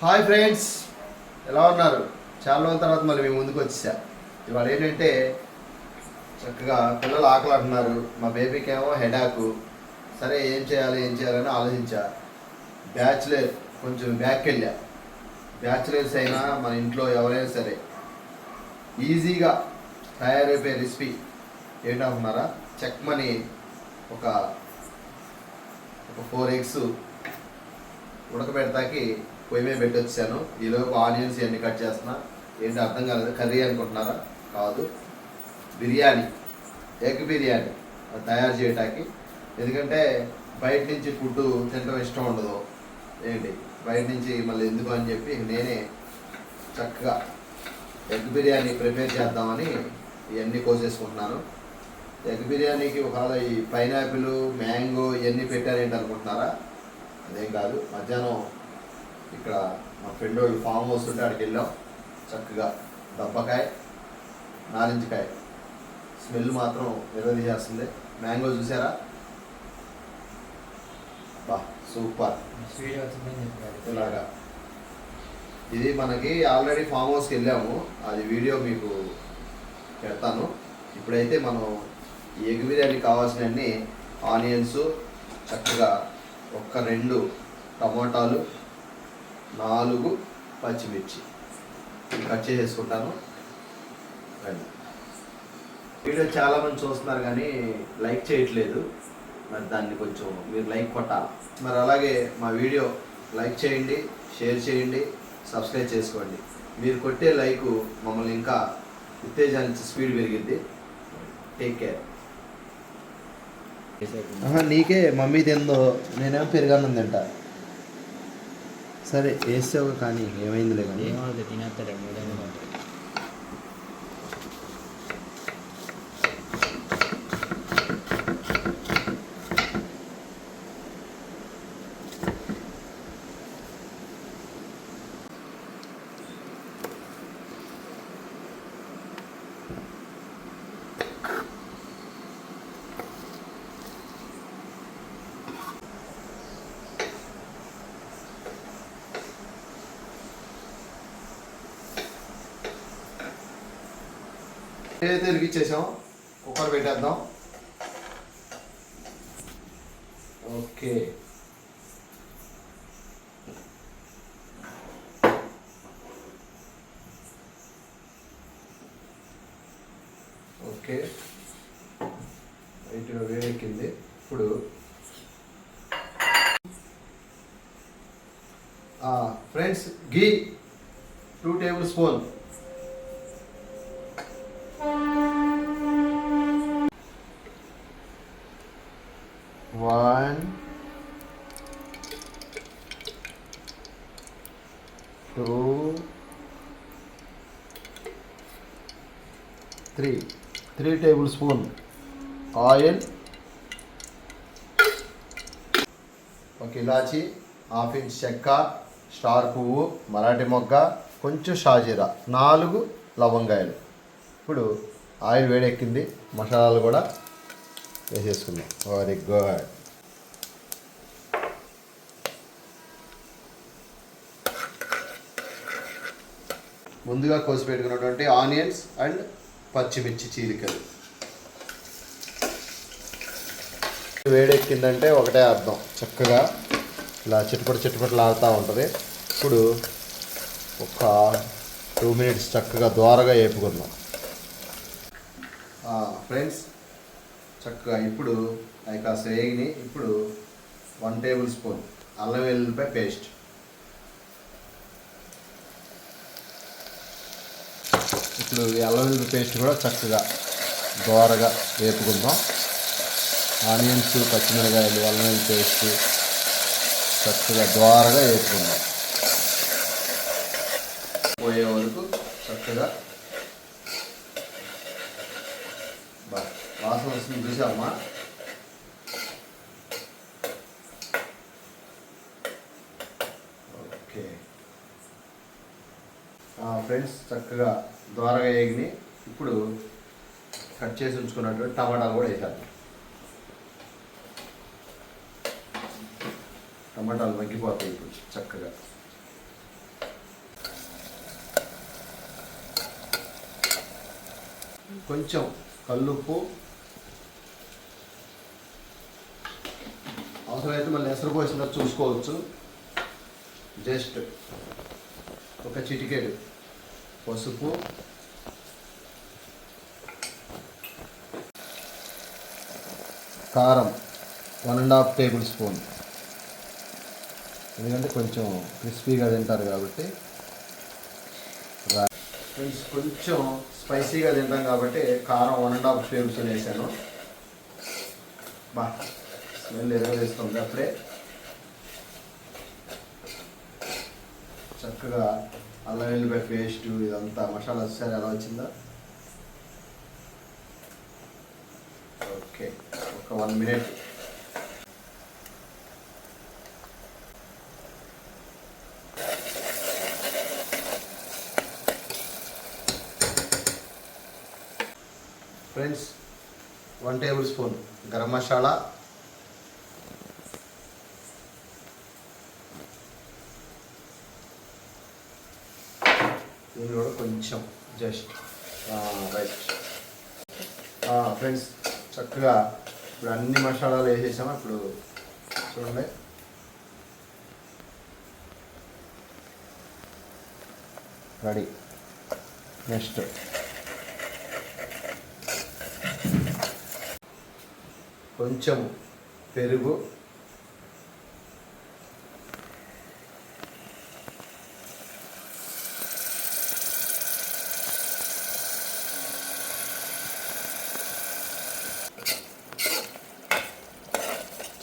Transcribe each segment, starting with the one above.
Hi friends, ఎలా ఉన్నారు? చాలా రోజుల తర్వాత మళ్ళీ మేము ముందుకు వచ్చేసా. ఇవాళ ఏంటంటే చక్కగా పిల్లలు ఆకలి అంటున్నారు, మా బేబీకి ఏమో హెడాకు. సరే ఏం చేయాలని ఆలోచించా. బ్యాచులర్ కొంచెం బ్యాక్కి వెళ్ళా. బ్యాచులర్స్ అయినా మన ఇంట్లో ఎవరైనా సరే ఈజీగా తయారైపోయే రెసిపీ ఏంటనుకున్నారా? చెక్మని ఒక ఒక 4 eggs ఉడకబెడతాకి పొయ్యి మీద పెట్టొచ్చాను. ఈలోపు ఆనియన్స్ ఇవన్నీ కట్ చేస్తున్నా. ఏంటి అర్థం కాలేదు. కర్రీ అనుకుంటున్నారా? కాదు, బిర్యానీ, ఎగ్ బిర్యానీ తయారు చేయటానికి. ఎందుకంటే బయట నుంచి ఫుడ్ తినడం ఇష్టం ఉండదు. ఏంటి బయట నుంచి మళ్ళీ ఎందుకు అని చెప్పి నేనే చక్కగా ఎగ్ బిర్యానీ ప్రిపేర్ చేద్దామని ఇవన్నీ కోసేసుకుంటున్నాను. ఎగ్ బిర్యానీకి ఒకవేళ ఈ పైనాపిల్, మ్యాంగో ఇవన్నీ పెట్టారేంటి అనుకుంటున్నారా? అదేం కాదు. మధ్యాహ్నం ఇక్కడ మా ఫ్రెండ్ వాళ్ళు ఫామ్ హౌస్ ఉంటే అక్కడికి వెళ్ళాం. చక్కగా దబ్బకాయ, నారింజకాయ స్మెల్ మాత్రం చేస్తుంది. మ్యాంగో చూసారా? బా సూపర్. ఇలాగా ఇది మనకి ఆల్రెడీ ఫామ్ హౌస్కి వెళ్ళాము, అది వీడియో మీకు పెడతాను. ఇప్పుడైతే మనం ఈ ఎగ్ బిర్యానీ కావాల్సినవన్నీ ఆనియన్స్, చక్కగా 2 టమాటాలు, 4 పచ్చిమిర్చి కట్ చేసేసుకుంటాను. వీడియో చాలామంది చూస్తున్నారు కానీ లైక్ చేయట్లేదు. మరి దాన్ని కొంచెం మీరు లైక్ కొట్టాలి. మరి అలాగే మా వీడియో లైక్ చేయండి, షేర్ చేయండి, సబ్స్క్రైబ్ చేసుకోండి. మీరు కొట్టే లైకు మమ్మల్ని ఇంకా ఉత్తేజానికి స్పీడ్ పెరిగిద్ది. Take care. నీకే మమ్మీ తిందో, నేనేమో పెరుగన్నం తింటా. సరే వేసావు కానీ ఏమైందిలే కానీ. తినేస్తాడు ఏదైతే ఇరిగిచ్చేసాం, కుక్కర్ పెట్టేద్దాం. ఓకే, ఓకే ఇటు వేడెక్కింది. ఇప్పుడు ఫ్రెండ్స్ గీ 2 tablespoons. One, 2, 3 tablespoons oil. ఒక ఇలాచి, 1/2 ఇంచ్ చెక్క, స్టార్ పువ్వు, మరాఠీ మొగ్గ, కొంచెం షాజీరా, 4 లవంగాయలు. ఇప్పుడు ఆయిల్ వేడెక్కింది, మసాలాలు కూడా వేసేసుకుందాం. Very good. ముందుగా కోసి పెట్టుకున్నటువంటి ఆనియన్స్ అండ్ పచ్చిమిర్చి చీలికలు. వేడెక్కిందంటే ఒకటే అర్థం, చక్కగా ఇలా చిటపటలు ఆడుతూ ఉంటుంది. ఇప్పుడు ఒక 2 minutes చక్కగా ద్వారగా వేపుకుందాం. ఫ్రెండ్స్ చక్కగా ఇప్పుడు అవి కాస్త వేగిని. ఇప్పుడు 1 tablespoon అల్లం వెల్లుల్లిపాయ పేస్ట్. ఇప్పుడు ఈ అల్లం వెల్లుల్లి పేస్ట్ కూడా చక్కగా దోరగా వేపుకుందాం. ఆనియన్స్, పచ్చిమిరకాయలు, అల్లం వెల్లుల్లి పేస్ట్ చక్కగా దోరగా వేపుకుందాం. పోయే వరకు చక్కగా వాసన వస్తుంది, చూసామా? ఓకే ఫ్రెండ్స్, చక్కగా ద్వారగా వేగిని. ఇప్పుడు కట్ చేసి ఉంచుకున్నటువంటి టమాటాలు కూడా వేసాను. టమాటాలు మగ్గిపోతాయి ఇప్పుడు చక్కగా. కొంచెం కల్లుప్పు, అవసరమైతే మళ్ళీ ఎసరు పోసిన చూసుకోవచ్చు. జస్ట్ ఒక చిటికెడు పసుపు, కారం 1.5 టేబుల్ స్పూన్, ఎందుకంటే కొంచెం క్రిస్పీగా తింటారు కాబట్టి. కొంచెం స్పైసీగా తింటాం కాబట్టి కారం 1.5 టేబుల్ స్పూన్ వేసాను. స్మెల్ ఎరగేస్తుంది. అప్పుడే చక్కగా అల్లం వెల్లిపాయ పేస్ట్ ఇదంతా మసాలా వచ్చేసరి ఎలా వచ్చిందా. ఓకే, ఒక 1 minute. Friends, 1 table spoon garam masala, దీన్ని కూడా కొంచెం జస్ట్ రైట్. ఫ్రెండ్స్, చక్కగా ఇప్పుడు అన్ని మసాలాలు వేసేసాము. ఇప్పుడు చూడండి, రెడీ. నెక్స్ట్ కొంచెం పెరుగు,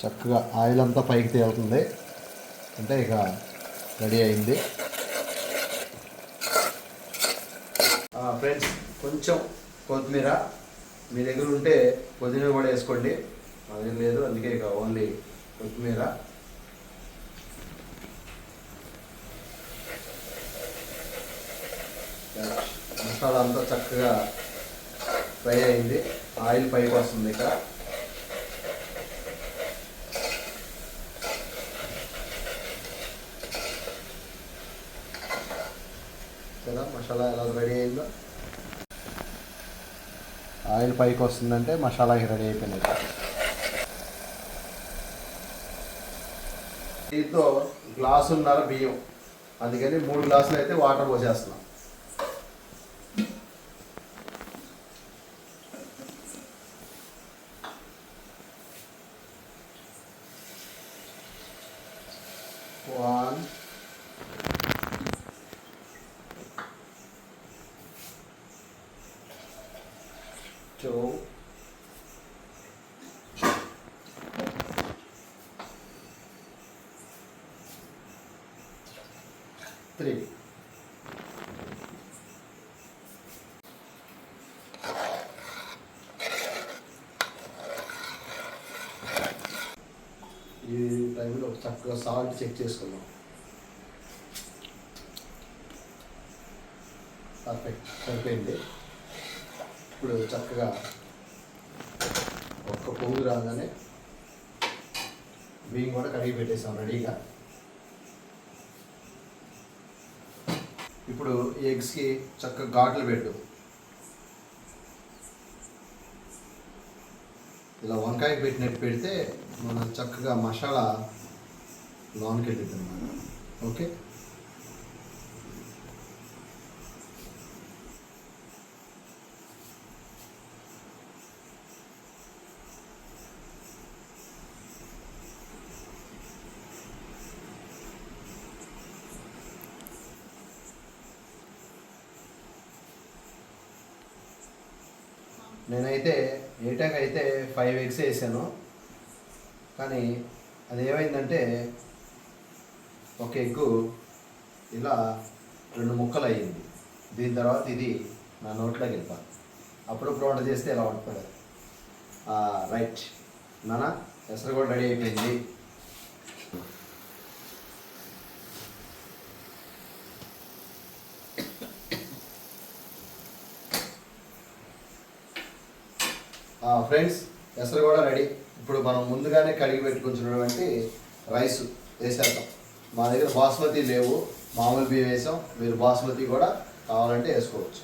చక్కగా ఆయిల్ అంతా పైకి తేలుతుంది అంటే ఇక రెడీ అయింది. ఫ్రెండ్స్, కొంచెం కొత్తిమీర, మీ దగ్గర ఉంటే పుదీనా కూడా వేసుకోండి, మా దగ్గర లేదు అందుకే ఇక ఓన్లీ కొత్తిమీర. మసాలా అంతా చక్కగా ఫ్రై అయింది, ఆయిల్ పైకి వస్తుంది. ఇక కదా మసాలా ఎలా రెడీ అయిందో. ఆయిల్ పైకి వస్తుందంటే మసాలాకి రెడీ అయిపోయినాయి. దీంతో గ్లాసున్నర బియ్యం, అందుకని 3 గ్లాసులు అయితే వాటర్ పోసేస్తున్నాం. One, 2, 3. ఈ టైంలో చక్కగా సాల్ట్ చెక్ చేసుకుందాం. పర్ఫెక్ట్, సరిపోయింది. ఇప్పుడు చక్కగా ఒక్క పొంగు రాగానే బియ్యం కూడా కడిగి పెట్టేసాం రెడీగా. ఇప్పుడు ఎగ్స్కి చక్కగా ఘాట్లు పెట్టు. ఇలా వంకాయ పెట్టినట్టు పెడితే మనం చక్కగా మసాలా లోనికి వెళ్ళింది అన్నమాట. ఓకే, నేనైతే ఏటాక్ అయితే 5 ఎగ్స్ వేసాను, కానీ అది ఏమైందంటే ఒక ఎగ్గు ఇలా 2 ముక్కలు అయ్యింది. దీని తర్వాత ఇది నా నోట్లోకి వెళ్ళిపోయింది. అప్పుడప్పుడు వంట చేస్తే ఇలా ఉంటుంది. రైట్ నాన్న, ఎసరు కూడా రెడీ అయిపోయింది. ఫ్రెండ్స్, ఎసరు కూడా రెడీ. ఇప్పుడు మనం ముందుగానే కడిగి పెట్టుకుంటున్నటువంటి రైస్ వేసేద్దాం. మా దగ్గర బాస్మతి లేవు, మామూలు బియ్యం వేసాం. మీరు బాస్మతి కూడా కావాలంటే వేసుకోవచ్చు.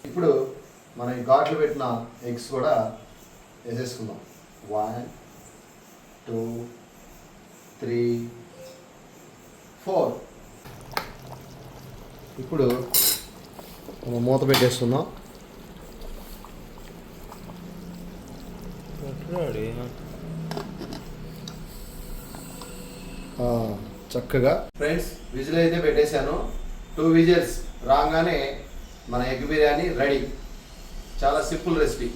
ఇప్పుడు మనం ఈ ఘాట్లు పెట్టిన ఎగ్స్ కూడా వేసేసుకుందాం. 1 2 3 4. ఇప్పుడు మనం మూత పెట్టేసుకుందాం. చక్కగా ఫ్రెండ్స్ విజిల్ అయితే పెట్టేశాను. 2 విజిల్స్ రాగానే మన ఎగ్ బిర్యానీ రెడీ. చాలా సింపుల్ రెసిపీ.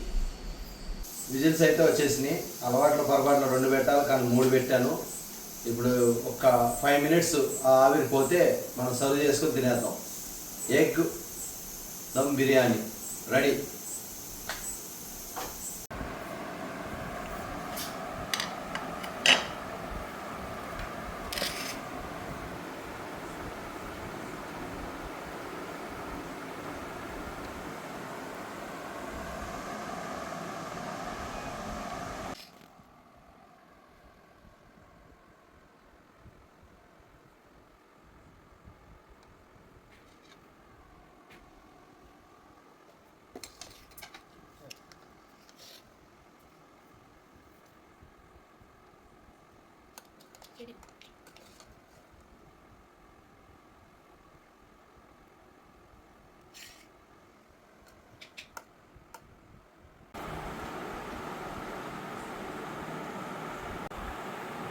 విజిల్స్ అయితే వచ్చేసినాయి. అలవాట్లో పొరపాట్లో 2 పెట్టాలి కానీ 3 పెట్టాను. ఇప్పుడు ఒక 5 మినిట్స్ ఆవిరిపోతే మనం సర్వ్ చేసుకొని తినేద్దాం. Egg dum biryani ready.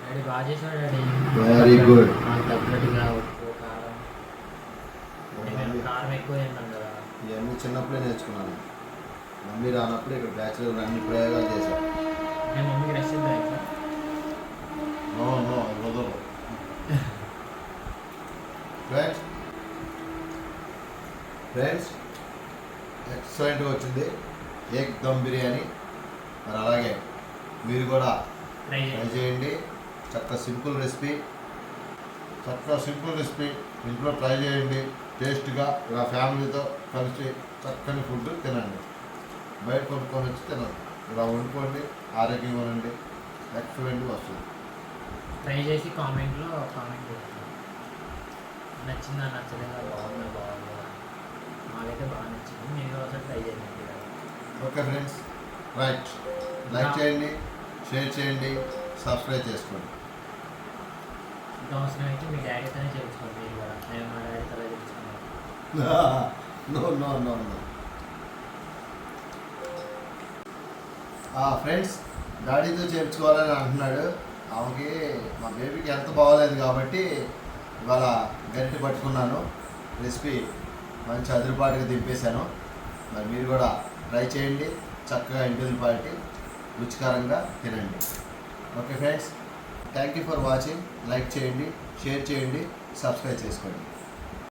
Daddy బాగా చేసాడు డాడీ. Very good. తగ్గట్టుగా ఉప్పు కారం కారం ఎక్కువ తిన్నాం కదా. ఇవన్నీ చిన్నప్పుడే నేర్చుకున్నాను. మమ్మీ రానప్పుడు ఇక్కడ బ్యాచులర్ అన్ని ప్రయోగాలు చేశాను. నేను మమ్మీకి రెస్ట్ ఇద్దాం. ఫ్రెండ్స్ ఎక్సలెంట్గా వచ్చింది ఎగ్ దమ్ బిర్యానీ. మరి అలాగే మీరు కూడా ట్రై చేయండి. చక్కగా సింపుల్ రెసిపీ ఇంట్లో ట్రై చేయండి. టేస్ట్గా ఇలా ఫ్యామిలీతో కలిసి చక్కని ఫుడ్ తినండి. బయట కొనుక్కొని వచ్చి తినండి. ఇలా వండుకోండి, ఆరోగ్యంగా ఉండండి. ఎక్సలెంట్గా వస్తుంది. ట్రై చేసి కామెంట్లో కామెంట్ చేయండి. నచ్చిందా నచ్చలేదా, బాగుందా మాకైతే బాగా నచ్చింది. మీరు ఒకసారి ట్రై చేయండి. Okay friends, right. లైక్ చేయండి, షేర్ చేయండి, సబ్స్క్రైబ్ చేసుకోండి. ఇంకా అవసరం అయితే మీ డాడీతోనే చేయించుకోండి. మీరు కూడా నేను మా డాడీతో చేయించుకున్నాను. నో ఫ్రెండ్స్, డాడీతో చేయించుకోవాలని అంటున్నాడు. ఆమెకి మా బేబీకి ఎంత బాగోలేదు కాబట్టి ఇవాళ గరిటె పట్టుకున్నాను. రెసిపీ మంచి అదిరిపాటుగా దింపేశాను. మరి మీరు కూడా ట్రై చేయండి. చక్కగా ఇంటిది పాటి రుచికరంగా తినండి. Okay friends, thank you for watching. Like చేయండి, షేర్ చేయండి, సబ్స్క్రైబ్ చేసుకోండి.